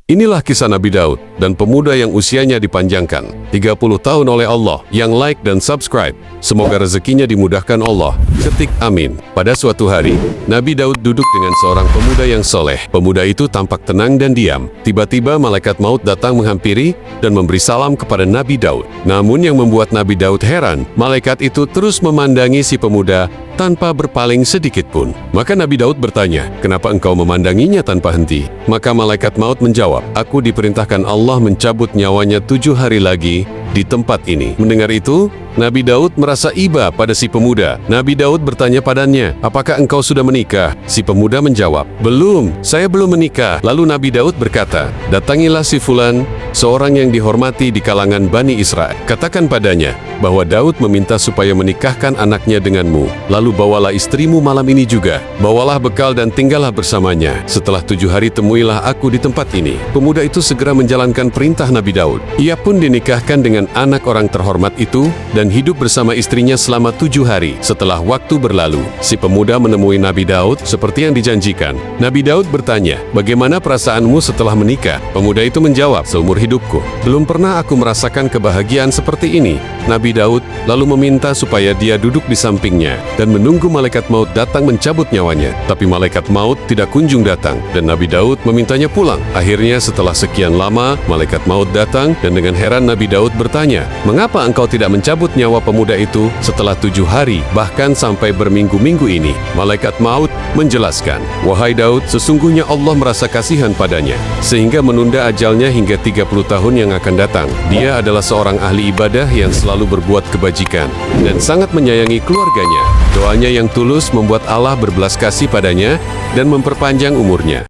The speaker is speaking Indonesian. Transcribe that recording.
Inilah kisah Nabi Daud dan pemuda yang usianya dipanjangkan 30 tahun oleh Allah. Yang like dan subscribe, semoga rezekinya dimudahkan Allah. Ketik amin. Pada suatu hari, Nabi Daud duduk dengan seorang pemuda yang soleh. Pemuda itu tampak tenang dan diam. Tiba-tiba malaikat maut datang menghampiri dan memberi salam kepada Nabi Daud. Namun yang membuat Nabi Daud heran, malaikat itu terus memandangi si pemuda tanpa berpaling sedikit pun. Maka Nabi Daud bertanya, "Kenapa engkau memandanginya tanpa henti?" Maka malaikat maut menjawab, "Aku diperintahkan Allah mencabut nyawanya 7 hari lagi di tempat ini." Mendengar itu, Nabi Daud merasa iba pada si pemuda. Nabi Daud bertanya padanya, "Apakah engkau sudah menikah?" Si pemuda menjawab, "Belum, saya belum menikah." Lalu Nabi Daud berkata, "Datangilah si Fulan, seorang yang dihormati di kalangan Bani Israel. Katakan padanya bahwa Daud meminta supaya menikahkan anaknya denganmu. Lalu bawalah istrimu malam ini juga. Bawalah bekal dan tinggallah bersamanya. Setelah 7 hari temuilah aku di tempat ini." Pemuda itu segera menjalankan perintah Nabi Daud. Ia pun dinikahkan dengan anak orang terhormat itu dan hidup bersama istrinya selama 7 hari. Setelah waktu berlalu, si pemuda menemui Nabi Daud seperti yang dijanjikan. Nabi Daud bertanya, "Bagaimana perasaanmu setelah menikah?" Pemuda itu menjawab, "Seumur hidupku belum pernah aku merasakan kebahagiaan seperti ini." Nabi Daud lalu meminta supaya dia duduk di sampingnya dan menunggu malaikat maut datang mencabut nyawanya. Tapi malaikat maut tidak kunjung datang dan Nabi Daud memintanya pulang. Akhirnya setelah sekian lama, malaikat maut datang dan dengan heran Nabi Daud bertanya, "Mengapa engkau tidak mencabut nyawa pemuda itu setelah 7 hari, bahkan sampai berminggu-minggu ini?" Malaikat maut menjelaskan, "Wahai Daud, sesungguhnya Allah merasa kasihan padanya, sehingga menunda ajalnya hingga 30 tahun yang akan datang. Dia adalah seorang ahli ibadah yang selalu berbuat kebajikan dan sangat menyayangi keluarganya. Doanya yang tulus membuat Allah berbelas kasih padanya dan memperpanjang umurnya."